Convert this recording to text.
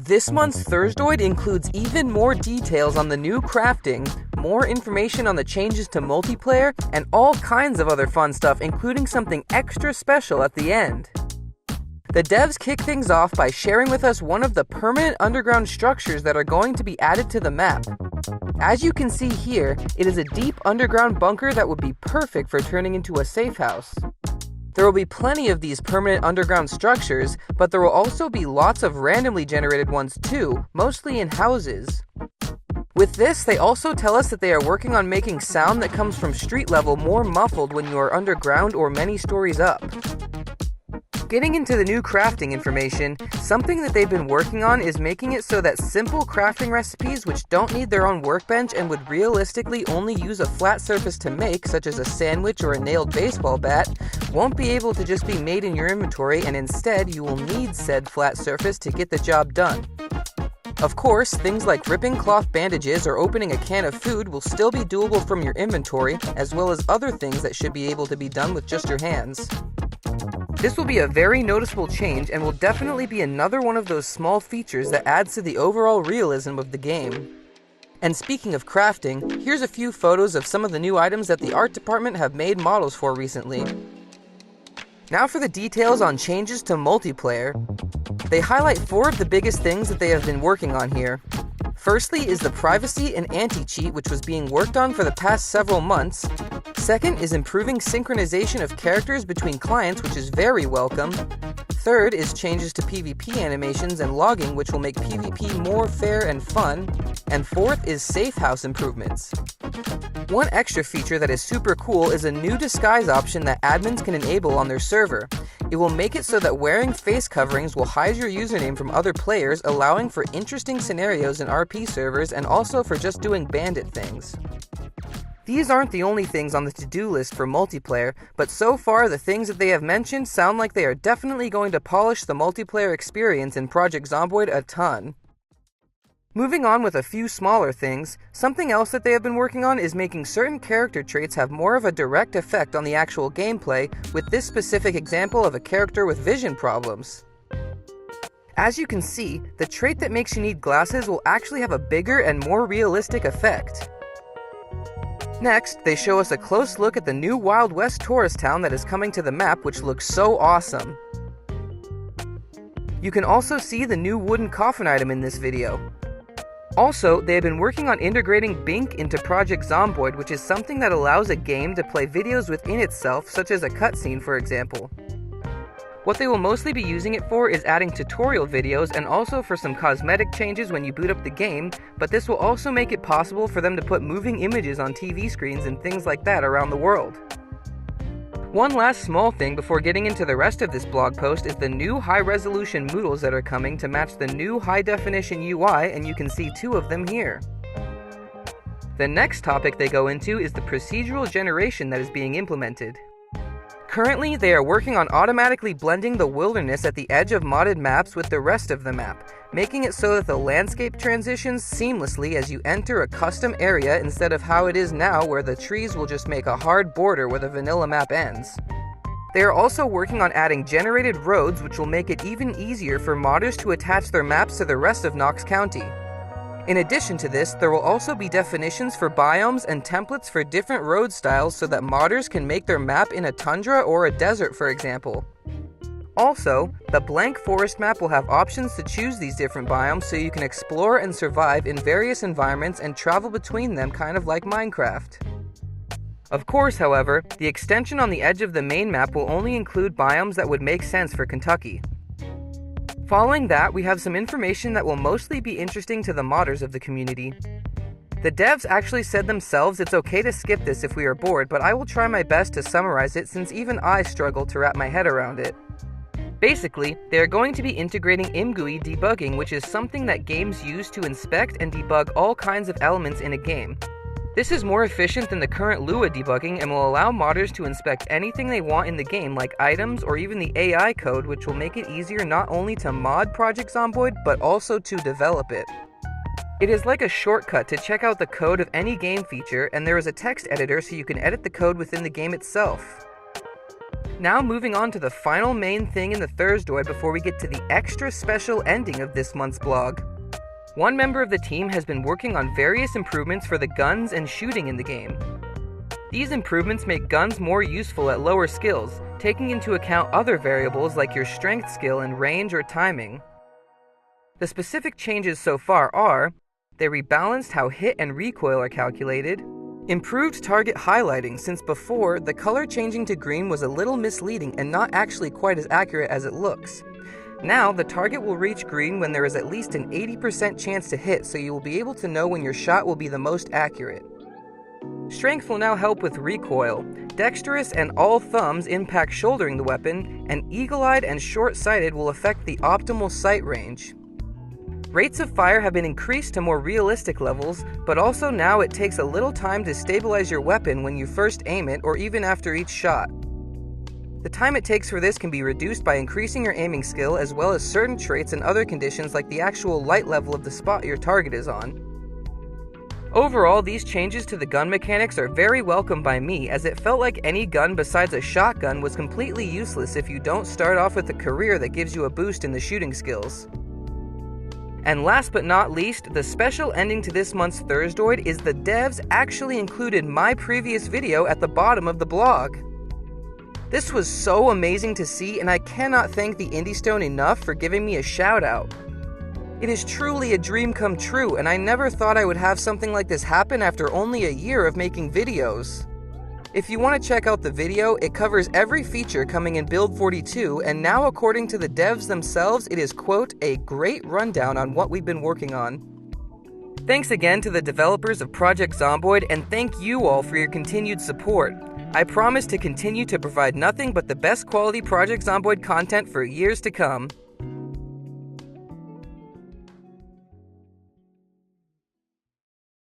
This month's Thursdoid includes even more details on the new crafting, more information on the changes to multiplayer, and all kinds of other fun stuff, including something extra special at the end. The devs kick things off by sharing with us one of the permanent underground structures that are going to be added to the map. As you can see here, it is a deep underground bunker that would be perfect for turning into a safe house. There will be plenty of these permanent underground structures, but there will also be lots of randomly generated ones too, mostly in houses. With this, they also tell us that they are working on making sound that comes from street level more muffled when you are underground or many stories up. Getting into the new crafting information, something that they've been working on is making it so that simple crafting recipes which don't need their own workbench and would realistically only use a flat surface to make, such as a sandwich or a nailed baseball bat, won't be able to just be made in your inventory, and instead you will need said flat surface to get the job done. Of course, things like ripping cloth bandages or opening a can of food will still be doable from your inventory, as well as other things that should be able to be done with just your hands. This will be a very noticeable change and will definitely be another one of those small features that adds to the overall realism of the game. And speaking of crafting, here's a few photos of some of the new items that the art department have made models for recently. Now for the details on changes to multiplayer. They highlight 4 of the biggest things that they have been working on here. Firstly is the privacy and anti-cheat, which was being worked on for the past several months. Second is improving synchronization of characters between clients, which is very welcome. Third is changes to PvP animations and logging, which will make PvP more fair and fun. And fourth is safe house improvements. One extra feature that is super cool is a new disguise option that admins can enable on their server. It will make it so that wearing face coverings will hide your username from other players, allowing for interesting scenarios in RP servers and also for just doing bandit things. These aren't the only things on the to-do list for multiplayer, but so far the things that they have mentioned sound like they are definitely going to polish the multiplayer experience in Project Zomboid a ton. Moving on with a few smaller things, something else that they have been working on is making certain character traits have more of a direct effect on the actual gameplay, with this specific example of a character with vision problems. As you can see, the trait that makes you need glasses will actually have a bigger and more realistic effect. Next, they show us a close look at the new Wild West tourist town that is coming to the map, which looks so awesome. You can also see the new wooden coffin item in this video. Also, they have been working on integrating Bink into Project Zomboid, which is something that allows a game to play videos within itself, such as a cutscene, for example. What they will mostly be using it for is adding tutorial videos and also for some cosmetic changes when you boot up the game, but this will also make it possible for them to put moving images on TV screens and things like that around the world. One last small thing before getting into the rest of this blog post is the new high-resolution Moodles that are coming to match the new high-definition UI, and you can see 2 of them here. The next topic they go into is the procedural generation that is being implemented. Currently, they are working on automatically blending the wilderness at the edge of modded maps with the rest of the map, making it so that the landscape transitions seamlessly as you enter a custom area instead of how it is now where the trees will just make a hard border where the vanilla map ends. They are also working on adding generated roads, which will make it even easier for modders to attach their maps to the rest of Knox County. In addition to this, there will also be definitions for biomes and templates for different road styles so that modders can make their map in a tundra or a desert, for example. Also, the blank forest map will have options to choose these different biomes so you can explore and survive in various environments and travel between them, kind of like Minecraft. Of course, however, the extension on the edge of the main map will only include biomes that would make sense for Kentucky. Following that, we have some information that will mostly be interesting to the modders of the community. The devs actually said themselves it's okay to skip this if we are bored, but I will try my best to summarize it since even I struggle to wrap my head around it. Basically, they are going to be integrating ImGUI debugging, which is something that games use to inspect and debug all kinds of elements in a game. This is more efficient than the current Lua debugging and will allow modders to inspect anything they want in the game, like items or even the AI code, which will make it easier not only to mod Project Zomboid, but also to develop it. It is like a shortcut to check out the code of any game feature, and there is a text editor so you can edit the code within the game itself. Now moving on to the final main thing in the Thursdoid before we get to the extra special ending of this month's blog. One member of the team has been working on various improvements for the guns and shooting in the game. These improvements make guns more useful at lower skills, taking into account other variables like your strength skill and range or timing. The specific changes so far are: they rebalanced how hit and recoil are calculated, improved target highlighting since before the color changing to green was a little misleading and not actually quite as accurate as it looks. Now the target will reach green when there is at least an 80% chance to hit, so you will be able to know when your shot will be the most accurate. Strength will now help with recoil. Dexterous and all thumbs impact shouldering the weapon, and eagle-eyed and short-sighted will affect the optimal sight range. Rates of fire have been increased to more realistic levels, but also now it takes a little time to stabilize your weapon when you first aim it or even after each shot. The time it takes for this can be reduced by increasing your aiming skill as well as certain traits and other conditions like the actual light level of the spot your target is on. Overall, these changes to the gun mechanics are very welcome by me, as it felt like any gun besides a shotgun was completely useless if you don't start off with a career that gives you a boost in the shooting skills. And last but not least, the special ending to this month's Thursdoid is the devs actually included my previous video at the bottom of the blog. This was so amazing to see, and I cannot thank the Indie Stone enough for giving me a shout out. It is truly a dream come true, and I never thought I would have something like this happen after only a year of making videos. If you want to check out the video, it covers every feature coming in Build 42, and now according to the devs themselves, it is, quote, a great rundown on what we've been working on. Thanks again to the developers of Project Zomboid, and thank you all for your continued support. I promise to continue to provide nothing but the best quality Project Zomboid content for years to come.